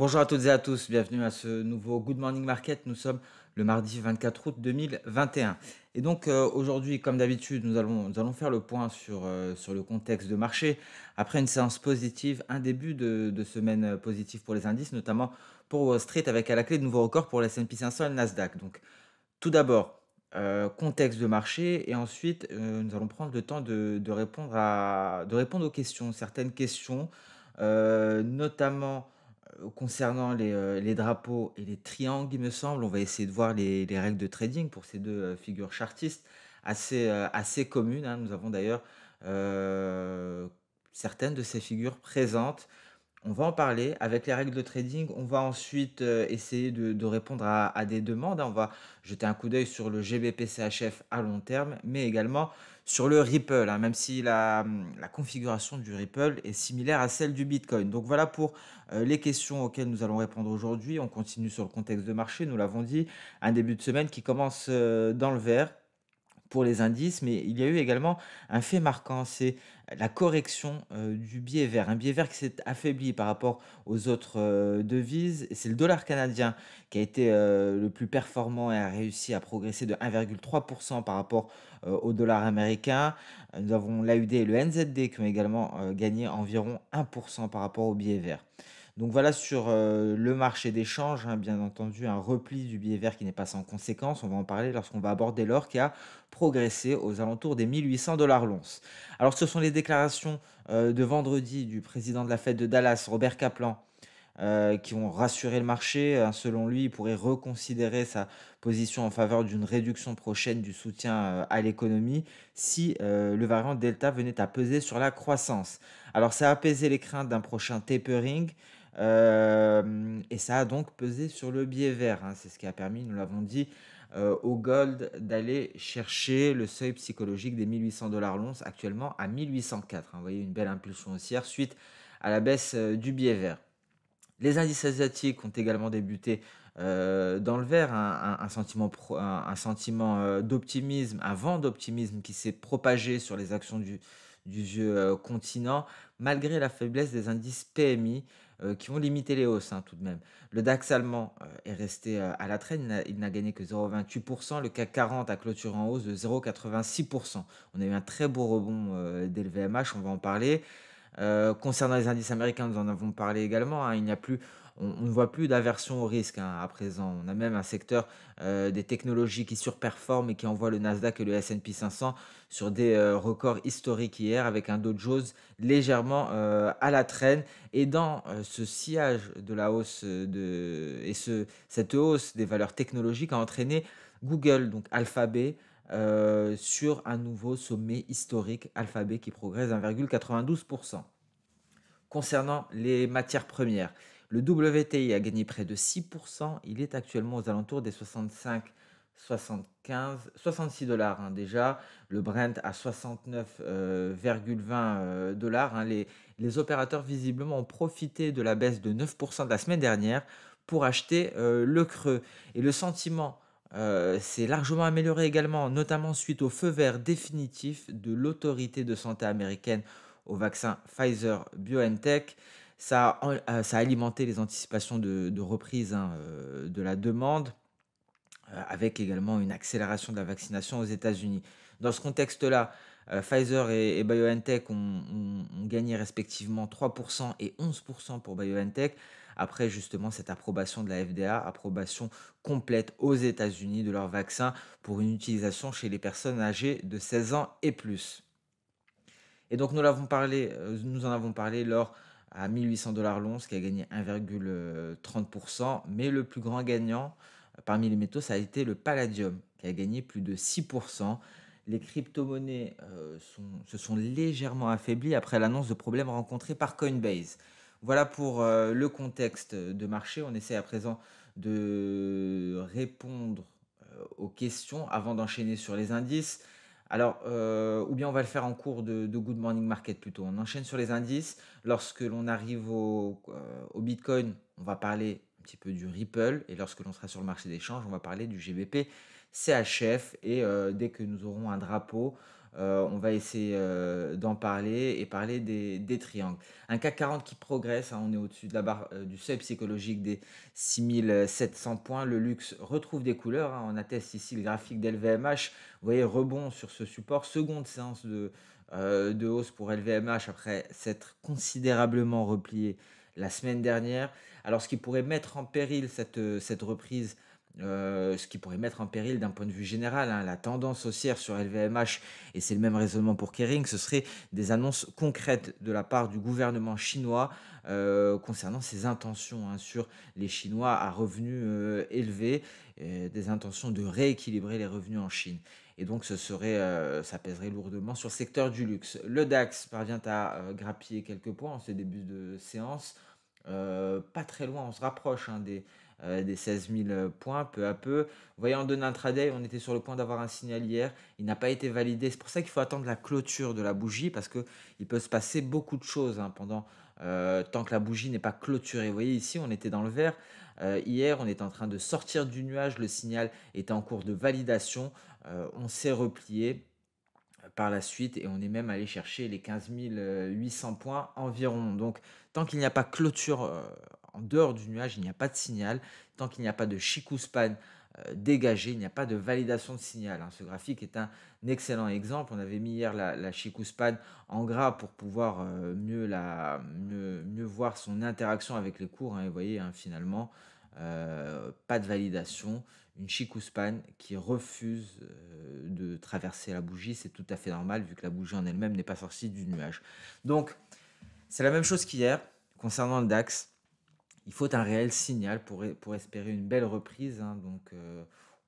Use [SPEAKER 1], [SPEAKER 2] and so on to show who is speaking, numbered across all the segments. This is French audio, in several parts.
[SPEAKER 1] Bonjour à toutes et à tous, bienvenue à ce nouveau Good Morning Market. Nous sommes le mardi 24 août 2021. Et donc aujourd'hui, comme d'habitude, nous allons faire le point sur le contexte de marché. Après une séance positive, un début de semaine positive pour les indices, notamment pour Wall Street, avec à la clé de nouveaux records pour le S&P 500 et le Nasdaq. Donc tout d'abord, contexte de marché et ensuite, nous allons prendre le temps de répondre aux questions, certaines questions, notamment, concernant les drapeaux et les triangles, il me semble. On va essayer de voir les règles de trading pour ces 2 figures chartistes assez communes, hein. Nous avons d'ailleurs, heu, certaines de ces figures présentes. On va en parler avec les règles de trading. On va ensuite, essayer de répondre à des demandes, hein. On va jeter un coup d'œil sur le GBP/CHF à long terme, mais également sur le Ripple, hein, même si la configuration du Ripple est similaire à celle du Bitcoin. Donc voilà pour, les questions auxquelles nous allons répondre aujourd'hui. On continue sur le contexte de marché, nous l'avons dit, un début de semaine qui commence, dans le vert pour les indices, mais il y a eu également un fait marquant, c'est la correction, du biais vert. Un biais vert qui s'est affaibli par rapport aux autres, devises. C'est le dollar canadien qui a été, le plus performant et a réussi à progresser de 1,3 par rapport, au dollar américain. Nous avons l'AUD et le NZD qui ont également, gagné environ 1 par rapport au biais vert. Donc voilà sur, le marché des changes, hein, bien entendu, un repli du billet vert qui n'est pas sans conséquence. On va en parler lorsqu'on va aborder l'or qui a progressé aux alentours des 1 800 $ l'once. Alors ce sont les déclarations, de vendredi du président de la Fed de Dallas, Robert Kaplan, qui ont rassuré le marché, hein. Selon lui, il pourrait reconsidérer sa position en faveur d'une réduction prochaine du soutien, à l'économie si, le variant delta venait à peser sur la croissance. Alors ça a apaisé les craintes d'un prochain tapering, et ça a donc pesé sur le biais vert, hein. C'est ce qui a permis, nous l'avons dit, au gold d'aller chercher le seuil psychologique des 1 800 $ l'once, actuellement à 1 804, hein. Vous voyez une belle impulsion haussière suite à la baisse, du biais vert. Les indices asiatiques ont également débuté, dans le vert, un sentiment un sentiment, d'optimisme, un vent d'optimisme qui s'est propagé sur les actions du vieux, continent, malgré la faiblesse des indices PMI, qui ont limité les hausses, hein, tout de même. Le DAX allemand, est resté, à la traîne, il n'a gagné que 0,28. Le CAC 40 a clôturé en hausse de 0,86. On a eu un très beau rebond, dès le VMH, on va en parler. Concernant les indices américains, nous en avons parlé également, hein, il n'y a plus on ne voit plus d'aversion au risque, hein, à présent. On a même un secteur, des technologies qui surperforme et qui envoie le Nasdaq et le S&P 500 sur des, records historiques hier avec un Dow Jones légèrement, à la traîne et dans, ce sillage de la hausse, cette hausse des valeurs technologiques a entraîné Google, donc Alphabet, sur un nouveau sommet historique, Alphabet qui progresse d'1,92. Concernant les matières premières, le WTI a gagné près de 6. Il est actuellement aux alentours des 65, 75, 66 $, hein, déjà. Le Brent à 69,20 $, hein. Les opérateurs visiblement ont profité de la baisse de 9 de la semaine dernière pour acheter, le creux et le sentiment, s'est largement amélioré également, notamment suite au feu vert définitif de l'autorité de santé américaine au vaccin Pfizer-BioNTech. Ça a alimenté les anticipations de reprise, hein, de la demande, avec également une accélération de la vaccination aux États-Unis. Dans ce contexte-là, Pfizer et BioNTech ont gagné respectivement 3 et 11 pour BioNTech, après justement cette approbation de la FDA, approbation complète aux États-Unis de leur vaccin pour une utilisation chez les personnes âgées de 16 ans et plus. Et donc nous en avons parlé lors à 1 800 $ l'once qui a gagné 1,30. Mais le plus grand gagnant, parmi les métaux, ça a été le palladium qui a gagné plus de 6. Les cryptomonnaies, se sont légèrement affaiblies après l'annonce de problèmes rencontrés par Coinbase. Voilà pour, le contexte de marché. On essaie à présent de répondre, aux questions avant d'enchaîner sur les indices. Alors, ou bien on va le faire en cours de Good Morning Market plutôt. On enchaîne sur les indices. Lorsque l'on arrive au Bitcoin, on va parler petit peu du Ripple et lorsque l'on sera sur le marché des changes, on va parler du GBP CHF et dès que nous aurons un drapeau, on va essayer, d'en parler et parler des triangles. Un CAC 40 qui progresse, hein, on est au-dessus de la barre, du seuil psychologique des 6 700 points. Le luxe retrouve des couleurs, hein, on atteste ici le graphique d'LVMH. Vous voyez, rebond sur ce support, seconde séance de hausse pour LVMH après s'être considérablement replié la semaine dernière. Alors ce qui pourrait mettre en péril cette reprise, ce qui pourrait mettre en péril d'un point de vue général, hein, la tendance haussière sur LVMH, et c'est le même raisonnement pour Kering, ce serait des annonces concrètes de la part du gouvernement chinois, concernant ses intentions, hein, sur les Chinois à revenus, élevés, des intentions de rééquilibrer les revenus en Chine. Et donc ce serait, ça pèserait lourdement sur le secteur du luxe. Le DAX parvient à, grappiller quelques points en ce début de séance, pas très loin, on se rapproche, hein, des 16 000 points peu à peu. Vous voyez, en données intraday, on était sur le point d'avoir un signal hier, il n'a pas été validé. C'est pour ça qu'il faut attendre la clôture de la bougie parce qu'il peut se passer beaucoup de choses, hein, pendant, tant que la bougie n'est pas clôturée. Vous voyez ici, on était dans le vert, hier, on est en train de sortir du nuage, le signal était en cours de validation, on s'est replié par la suite et on est même allé chercher les 15 800 points environ. Donc tant qu'il n'y a pas clôture, en dehors du nuage, il n'y a pas de signal. Tant qu'il n'y a pas de Chikuspan, dégagé, il n'y a pas de validation de signal, hein. Ce graphique est un excellent exemple. On avait mis hier la Chikuspan en gras pour pouvoir, mieux voir son interaction avec les cours, hein, et vous voyez, hein, finalement, pas de validation. Une Chikuspan qui refuse, de traverser la bougie, c'est tout à fait normal vu que la bougie en elle-même n'est pas sortie du nuage. Donc, c'est la même chose qu'hier concernant le DAX. Il faut un réel signal pour espérer une belle reprise, hein. Donc,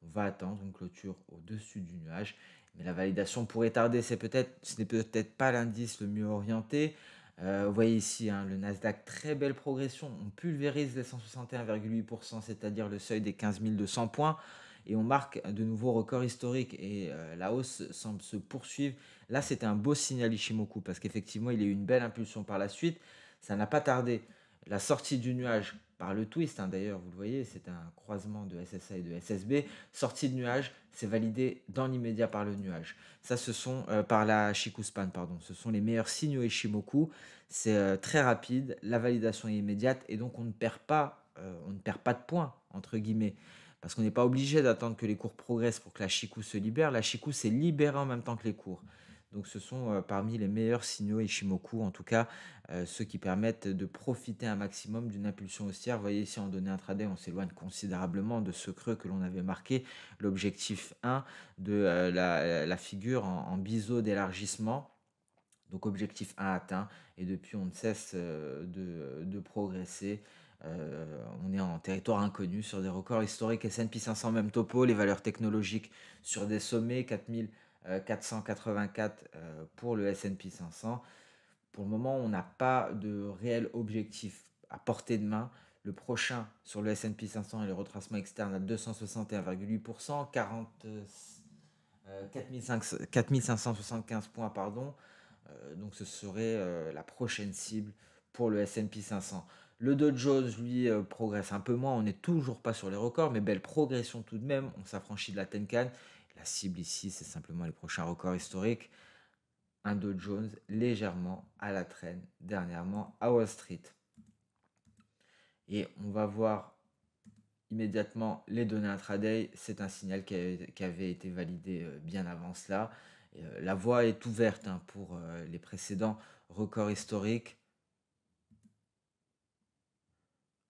[SPEAKER 1] on va attendre une clôture au-dessus du nuage. Mais la validation pourrait tarder. Ce n'est peut-être pas l'indice le mieux orienté. Vous voyez ici, hein, le Nasdaq, très belle progression. On pulvérise les 161,8%, c'est-à-dire le seuil des 15 200 points. Et on marque de nouveaux records historiques. Et la hausse semble se poursuivre. Là, c'était un beau signal Ishimoku parce qu'effectivement, il y a eu une belle impulsion par la suite. Ça n'a pas tardé. La sortie du nuage par le twist, hein, d'ailleurs, vous le voyez, c'est un croisement de SSA et de SSB. Sortie de nuage, c'est validé dans l'immédiat par le nuage. Ça, ce sont par la Chikuspan, pardon. Ce sont les meilleurs signaux Ishimoku. C'est très rapide, la validation est immédiate et donc on ne perd pas de points entre guillemets. Parce qu'on n'est pas obligé d'attendre que les cours progressent pour que la Chikou se libère. La Chikou s'est libérée en même temps que les cours. Donc ce sont parmi les meilleurs signaux Ishimoku, en tout cas ceux qui permettent de profiter un maximum d'une impulsion haussière. Vous voyez ici en données intraday, on s'éloigne considérablement de ce creux que l'on avait marqué, l'objectif 1 de la figure en biseau d'élargissement. Donc objectif 1 atteint et depuis on ne cesse de progresser. On est en territoire inconnu sur des records historiques S&P 500 même topo, les valeurs technologiques sur des sommets 4484 pour le S&P 500. Pour le moment, on n'a pas de réel objectif à portée de main. Le prochain sur le S&P 500 et le retracement externe à 261,8%, 4575 points, pardon. Donc ce serait la prochaine cible pour le S&P 500. Le Dow Jones, lui, progresse un peu moins. On n'est toujours pas sur les records, mais belle progression tout de même. On s'affranchit de la Tenkan. La cible ici, c'est simplement les prochains records historiques. Un Dow Jones légèrement à la traîne dernièrement à Wall Street. Et on va voir immédiatement les données intraday. C'est un signal qui avait été validé bien avant cela. La voie est ouverte, hein, pour les précédents records historiques.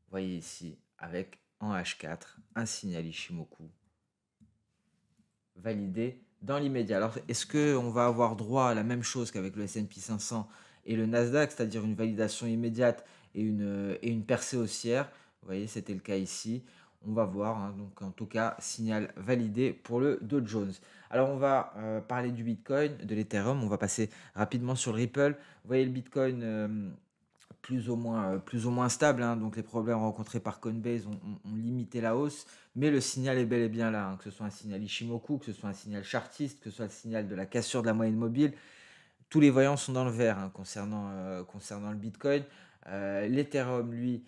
[SPEAKER 1] Vous voyez ici, avec en H4, un signal Ishimoku validé dans l'immédiat. Alors, est-ce qu'on va avoir droit à la même chose qu'avec le S&P 500 et le Nasdaq, c'est-à-dire une validation immédiate et une percée haussière? Vous voyez, c'était le cas ici. On va voir, hein. Donc en tout cas, signal validé pour le Dow Jones. Alors on va parler du Bitcoin, de l'Ethereum. On va passer rapidement sur le Ripple. Vous voyez le Bitcoin plus ou moins stable, hein. Donc les problèmes rencontrés par Coinbase ont limité la hausse, mais le signal est bel et bien là, hein. Que ce soit un signal Ishimoku, que ce soit un signal chartiste, que ce soit le signal de la cassure de la moyenne mobile, tous les voyants sont dans le vert, hein, concernant le Bitcoin. L'Ethereum, lui,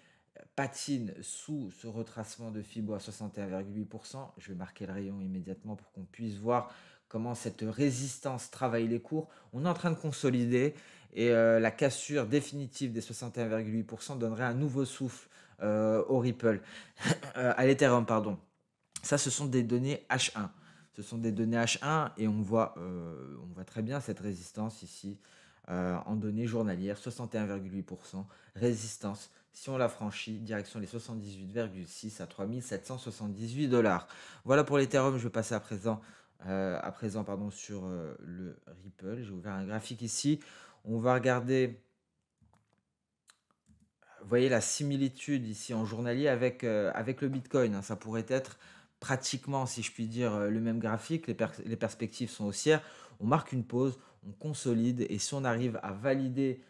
[SPEAKER 1] patine sous ce retracement de Fibo à 61,8%. Je vais marquer le rayon immédiatement pour qu'on puisse voir comment cette résistance travaille les cours. On est en train de consolider et la cassure définitive des 61,8% donnerait un nouveau souffle au Ripple, à l'Ethereum, pardon. Ça, ce sont des données H1. Ce sont des données H1 et on voit très bien cette résistance ici en données journalières, 61,8%. Résistance, si on la franchit, direction les 78,6 à 3778 dollars. Voilà pour l'Ethereum, je vais passer à présent sur le Ripple. J'ai ouvert un graphique ici. On va regarder, vous voyez la similitude ici en journalier avec le Bitcoin, hein. Ça pourrait être pratiquement, si je puis dire, le même graphique. Les perspectives sont haussières. On marque une pause, on consolide et si on arrive à valider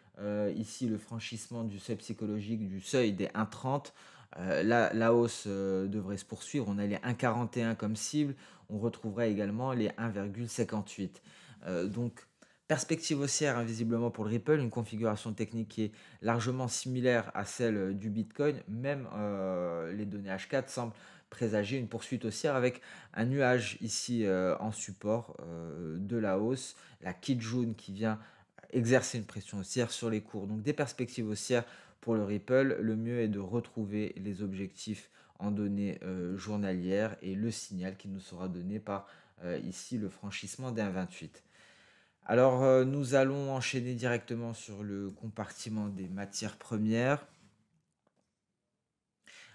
[SPEAKER 1] ici le franchissement du seuil psychologique, du seuil des 1,30, la hausse devrait se poursuivre. On a les 1,41 comme cible. On retrouverait également les 1,58. Donc, perspective haussière, hein, visiblement pour le Ripple, une configuration technique qui est largement similaire à celle du Bitcoin. Même les données H4 semblent présager une poursuite haussière avec un nuage ici en support de la hausse, la Kijun qui vient exercer une pression haussière sur les cours. Donc des perspectives haussières pour le Ripple. Le mieux est de retrouver les objectifs en données journalières et le signal qui nous sera donné par ici le franchissement des 1,28. Alors, nous allons enchaîner directement sur le compartiment des matières premières.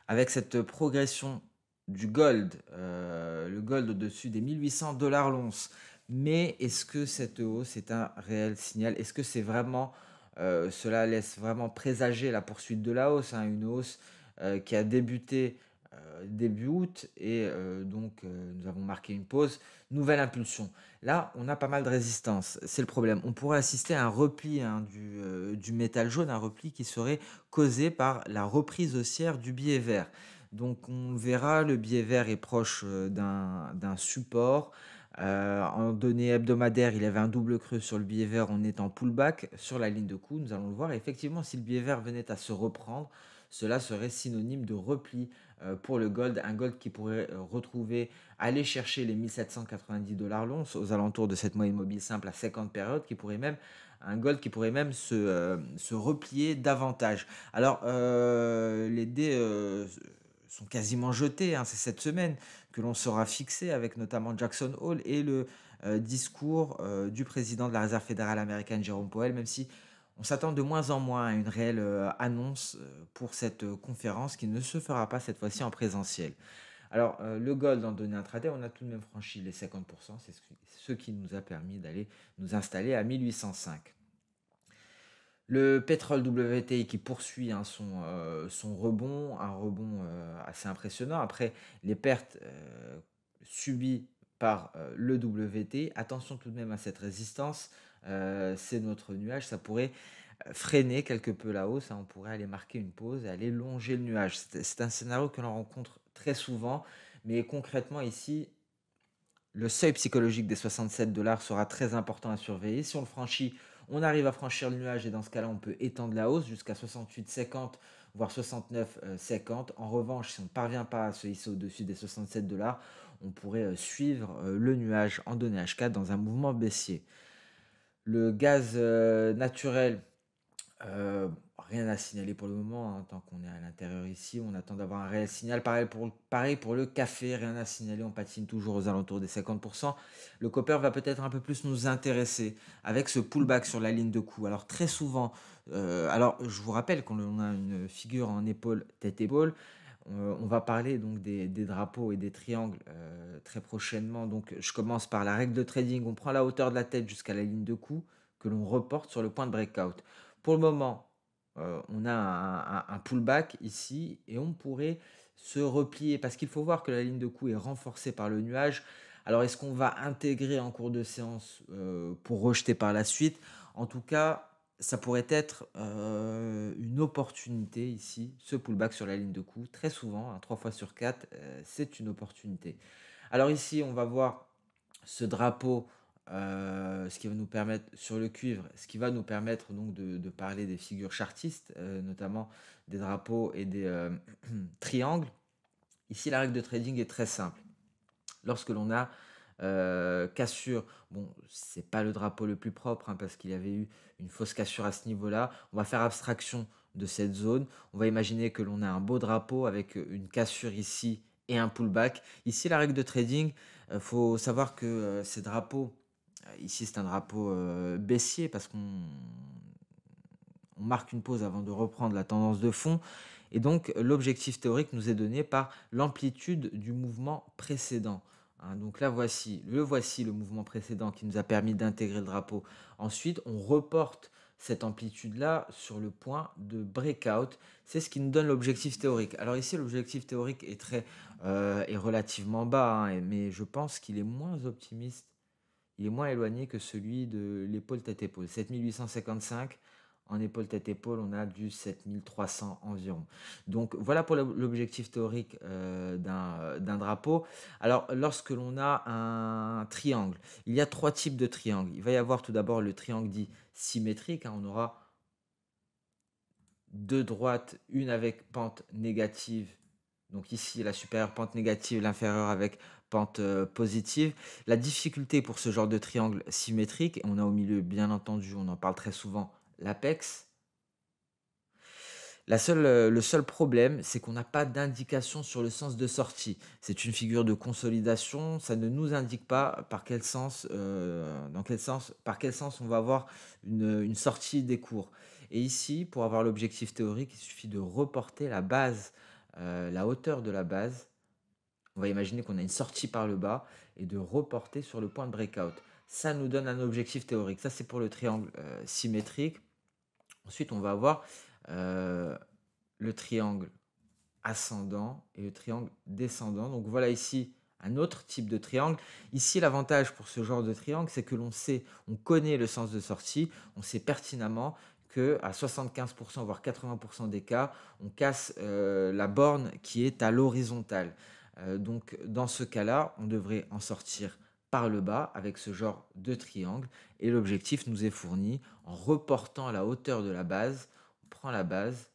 [SPEAKER 1] Avec cette progression du gold, le gold au-dessus des 1800 dollars l'once. Mais est-ce que cette hausse est un réel signal? Est-ce que c'est vraiment, cela laisse vraiment présager la poursuite de la hausse, hein, une hausse qui a débuté début août et donc nous avons marqué une pause, nouvelle impulsion. Là, on a pas mal de résistance, c'est le problème. On pourrait assister à un repli, hein, du métal jaune, un repli qui serait causé par la reprise haussière du billet vert. Donc on verra, le billet vert est proche d'un support. En données hebdomadaires, il avait un double creux sur le billet vert, on est en pullback sur la ligne de coup, nous allons le voir. Et effectivement, si le billet vert venait à se reprendre, cela serait synonyme de repli pour le gold, un gold qui pourrait aller chercher les 1790 dollars l'once aux alentours de cette moyenne mobile simple à 50 périodes, un gold qui pourrait même se replier davantage. Alors, les dés sont quasiment jetés, hein, c'est cette semaine que l'on sera fixé avec notamment Jackson Hole et le discours du président de la Réserve fédérale américaine, Jerome Powell, même si on s'attend de moins en moins à une réelle annonce pour cette conférence qui ne se fera pas cette fois-ci en présentiel. Alors, le gold en données intraday, on a tout de même franchi les 50%, c'est ce qui nous a permis d'aller nous installer à 1805. Le pétrole WTI qui poursuit, hein, son rebond, un rebond assez impressionnant après les pertes subies par le WTI. Attention tout de même à cette résistance, c'est notre nuage, ça pourrait freiner quelque peu la hausse, hein, on pourrait aller marquer une pause et aller longer le nuage. C'est un scénario que l'on rencontre très souvent, mais concrètement ici, le seuil psychologique des 67 dollars sera très important à surveiller. Si on le franchit, on arrive à franchir le nuage et dans ce cas-là, on peut étendre la hausse jusqu'à 68,50 voire 69,50. En revanche, si on ne parvient pas à se hisser au-dessus des 67 dollars, on pourrait suivre le nuage en données H4 dans un mouvement baissier. Le gaz naturel, rien à signaler pour le moment, hein, tant qu'on est à l'intérieur ici. On attend d'avoir un réel signal. Pareil pour le café, rien à signaler. On patine toujours aux alentours des 50%. Le copper va peut-être un peu plus nous intéresser avec ce pullback sur la ligne de coup. Alors très souvent, alors je vous rappelle qu'on a une figure en épaule, tête-épaule. On va parler donc des drapeaux et des triangles très prochainement. Donc je commence par la règle de trading. On prend la hauteur de la tête jusqu'à la ligne de coup que l'on reporte sur le point de breakout. Pour le moment, on a un pullback ici et on pourrait se replier parce qu'il faut voir que la ligne de coup est renforcée par le nuage. Alors est-ce qu'on va intégrer en cours de séance pour rejeter par la suite? En tout cas, ça pourrait être une opportunité ici, ce pullback sur la ligne de coup. Très souvent, hein, 3 fois sur 4, c'est une opportunité. Alors ici, on va voir ce drapeau ce qui va nous permettre sur le cuivre, ce qui va nous permettre donc de parler des figures chartistes, notamment des drapeaux et des, triangles. Ici, la règle de trading est très simple. Lorsque l'on a, cassure, bon, c'est pas le drapeau le plus propre, hein, parce qu'il y avait eu une fausse cassure à ce niveau-là. On va faire abstraction de cette zone. On va imaginer que l'on a un beau drapeau avec, une cassure ici et un pullback. Ici, la règle de trading, faut savoir que, ces drapeaux, ici, c'est un drapeau, baissier parce qu'on marque une pause avant de reprendre la tendance de fond et donc l'objectif théorique nous est donné par l'amplitude du mouvement précédent, hein. Donc là, voici le mouvement précédent qui nous a permis d'intégrer le drapeau. Ensuite, on reporte cette amplitude-là sur le point de breakout. C'est ce qui nous donne l'objectif théorique. Alors ici, l'objectif théorique est relativement bas, hein, mais je pense qu'il est moins optimiste, il est moins éloigné que celui de l'épaule tête-épaule. 7 855 en épaule tête-épaule, on a du 7 300 environ. Donc voilà pour l'objectif théorique d'un drapeau. Alors lorsque l'on a un triangle, il y a trois types de triangles. Il va y avoir tout d'abord le triangle dit symétrique, hein. On aura deux droites, une avec pente négative. Donc ici, la supérieure pente négative, l'inférieure avec pente positive. La difficulté pour ce genre de triangle symétrique, et on a au milieu, bien entendu, on en parle très souvent, l'apex. Le seul problème, c'est qu'on n'a pas d'indication sur le sens de sortie. C'est une figure de consolidation, ça ne nous indique pas par quel sens, par quel sens on va avoir une sortie des cours. Et ici, pour avoir l'objectif théorique, il suffit de reporter la base, la hauteur de la base. On va imaginer qu'on a une sortie par le bas et de reporter sur le point de breakout. Ça nous donne un objectif théorique. Ça, c'est pour le triangle symétrique. Ensuite, on va avoir euh, le triangle ascendant et le triangle descendant. Donc voilà ici un autre type de triangle. Ici, l'avantage pour ce genre de triangle, c'est que on connaît le sens de sortie, on sait pertinemment que à 75% voire 80% des cas, on casse la borne qui est à l'horizontale. Donc dans ce cas-là, on devrait en sortir par le bas avec ce genre de triangle et l'objectif nous est fourni en reportant la hauteur de la base. On prend la base,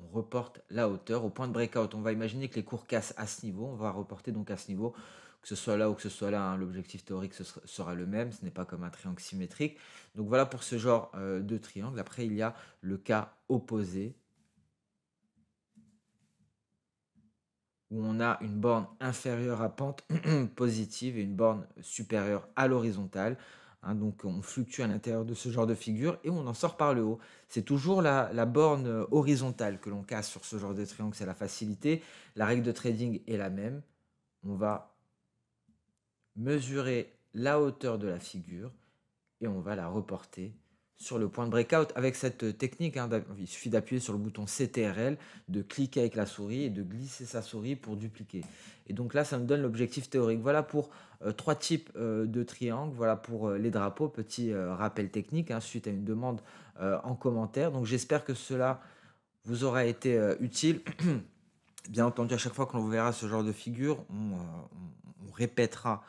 [SPEAKER 1] on reporte la hauteur au point de breakout. On va imaginer que les cours cassent à ce niveau, on va reporter donc à ce niveau, que ce soit là ou que ce soit là, hein, l'objectif théorique sera le même, ce n'est pas comme un triangle symétrique. Donc voilà pour ce genre de triangle. Après, il y a le cas opposé, où on a une borne inférieure à pente positive et une borne supérieure à l'horizontale, hein. Donc on fluctue à l'intérieur de ce genre de figure et on en sort par le haut. C'est toujours la borne horizontale que l'on casse sur ce genre de triangle, c'est la facilité. La règle de trading est la même. On va mesurer la hauteur de la figure et on va la reporter sur le point de breakout avec cette technique, hein. Il suffit d'appuyer sur le bouton CTRL, de cliquer avec la souris et de glisser sa souris pour dupliquer. Et donc là, ça me donne l'objectif théorique. Voilà pour trois types de triangles. Voilà pour les drapeaux. Petit rappel technique, hein, suite à une demande en commentaire. Donc j'espère que cela vous aura été utile. Bien entendu, à chaque fois que l'on verra ce genre de figure, on répétera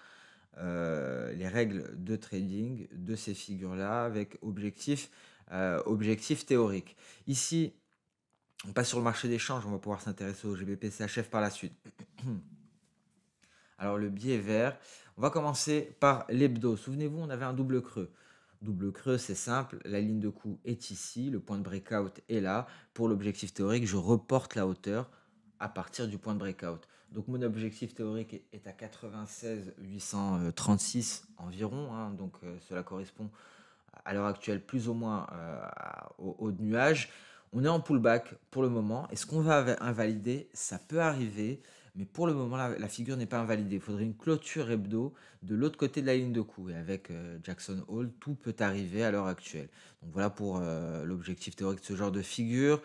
[SPEAKER 1] les règles de trading de ces figures-là avec objectif théorique. Ici, on passe sur le marché d'échange, on va pouvoir s'intéresser au GBP CHF par la suite. Alors le biais vert, on va commencer par l'hebdo. Souvenez-vous, on avait un double creux. Double creux, c'est simple, la ligne de coup est ici, le point de breakout est là. Pour l'objectif théorique, je reporte la hauteur à partir du point de breakout. Donc mon objectif théorique est à 96 836 environ, hein. Donc cela correspond à l'heure actuelle plus ou moins au nuage. On est en pullback pour le moment. Est-ce qu'on va invalider? Ça peut arriver, mais pour le moment, la figure n'est pas invalidée. Il faudrait une clôture hebdo de l'autre côté de la ligne de coup. Et avec Jackson Hole, tout peut arriver à l'heure actuelle. Donc voilà pour l'objectif théorique de ce genre de figure.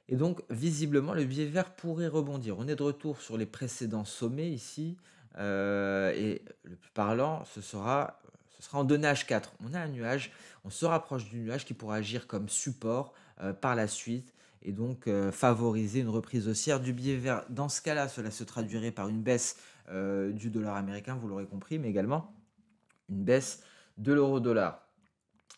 [SPEAKER 1] Et donc, visiblement, le biais vert pourrait rebondir. On est de retour sur les précédents sommets ici. Et le plus parlant, ce sera en 2H4. On a un nuage, on se rapproche du nuage qui pourra agir comme support par la suite et donc favoriser une reprise haussière du biais vert. Dans ce cas-là, cela se traduirait par une baisse du dollar américain, vous l'aurez compris, mais également une baisse de l'euro-dollar.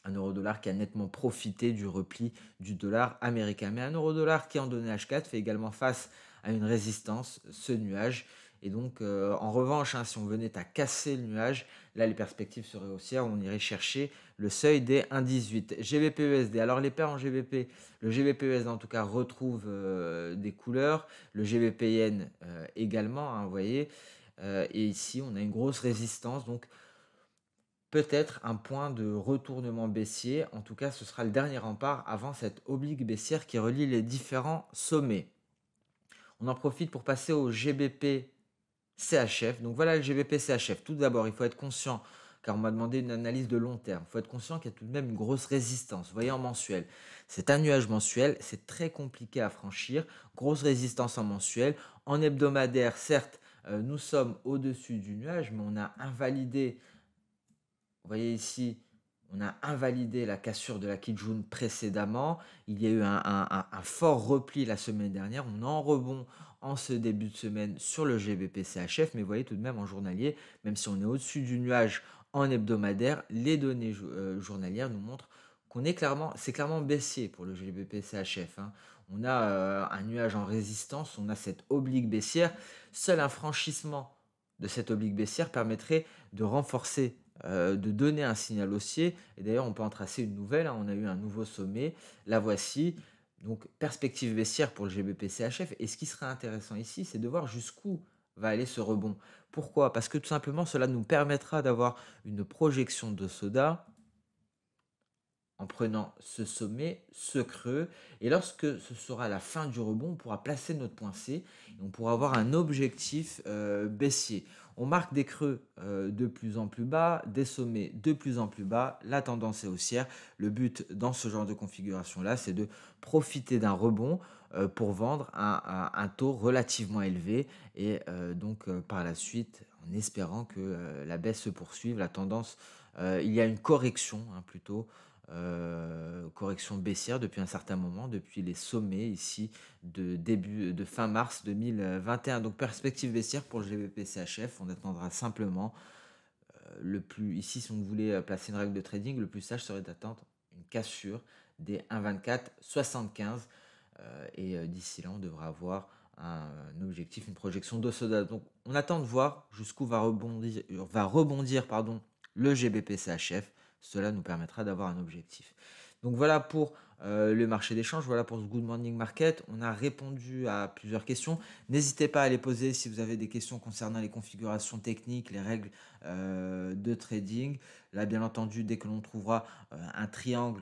[SPEAKER 1] Un euro-dollar qui a nettement profité du repli du dollar américain. Mais un euro-dollar qui en donné H4 fait également face à une résistance, ce nuage. Et donc, en revanche, hein, si on venait à casser le nuage, là, les perspectives seraient haussières. On irait chercher le seuil des 1,18. GBP-USD. Alors, les paires en GBP, le GBP-USD en tout cas retrouve des couleurs. Le GBP-Yen également, hein, vous voyez. Et ici, on a une grosse résistance. Donc, peut-être un point de retournement baissier. En tout cas, ce sera le dernier rempart avant cette oblique baissière qui relie les différents sommets. On en profite pour passer au GBP CHF. Donc voilà le GBP CHF. Tout d'abord, il faut être conscient, car on m'a demandé une analyse de long terme. Il faut être conscient qu'il y a tout de même une grosse résistance. Vous voyez en mensuel. C'est un nuage mensuel, c'est très compliqué à franchir. Grosse résistance en mensuel. En hebdomadaire, certes, nous sommes au-dessus du nuage, mais on a invalidé, vous voyez ici, on a invalidé la cassure de la Kijun précédemment. Il y a eu un fort repli la semaine dernière. On est en rebond en ce début de semaine sur le GBP CHF, mais vous voyez tout de même en journalier, même si on est au-dessus du nuage en hebdomadaire, les données journalières nous montrent qu'on est clairement, c'est clairement baissier pour le GBP CHF, hein. On a un nuage en résistance, on a cette oblique baissière. Seul un franchissement de cette oblique baissière permettrait de renforcer, de donner un signal haussier. Et d'ailleurs, on peut en tracer une nouvelle, hein. On a eu un nouveau sommet, la voici. Donc, perspective baissière pour le GBP CHF. Et ce qui serait intéressant ici, c'est de voir jusqu'où va aller ce rebond. Pourquoi? Parce que tout simplement, cela nous permettra d'avoir une projection de soda en prenant ce sommet, ce creux, et lorsque ce sera la fin du rebond, on pourra placer notre point C et on pourra avoir un objectif baissier. On marque des creux de plus en plus bas, des sommets de plus en plus bas, la tendance est haussière. Le but dans ce genre de configuration-là, c'est de profiter d'un rebond pour vendre un taux relativement élevé et donc par la suite, en espérant que la baisse se poursuive, la tendance, il y a une correction, hein, plutôt, correction baissière depuis un certain moment, depuis les sommets ici de fin mars 2021. Donc perspective baissière pour le GBP CHF, on attendra simplement le plus ici si on voulait placer une règle de trading, le plus sage serait d'attendre une cassure des 1,2475 et d'ici là on devra avoir un objectif, une projection d'Osoda. Donc on attend de voir jusqu'où va rebondir pardon, le GBP CHF. Cela nous permettra d'avoir un objectif. Donc voilà pour le marché d'échange, voilà pour ce Good Morning Market. On a répondu à plusieurs questions. N'hésitez pas à les poser si vous avez des questions concernant les configurations techniques, les règles de trading. Là, bien entendu, dès que l'on trouvera un triangle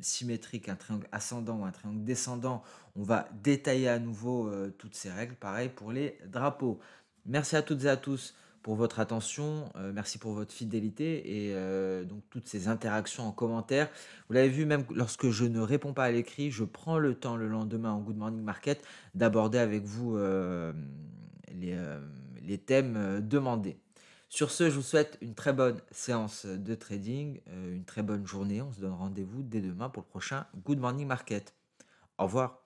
[SPEAKER 1] symétrique, un triangle ascendant ou un triangle descendant, on va détailler à nouveau toutes ces règles. Pareil pour les drapeaux. Merci à toutes et à tous pour votre attention, merci pour votre fidélité et donc toutes ces interactions en commentaire. Vous l'avez vu, même lorsque je ne réponds pas à l'écrit, je prends le temps le lendemain en Good Morning Market d'aborder avec vous les, euh, les thèmes demandés. Sur ce, je vous souhaite une très bonne séance de trading, une très bonne journée. On se donne rendez-vous dès demain pour le prochain Good Morning Market. Au revoir.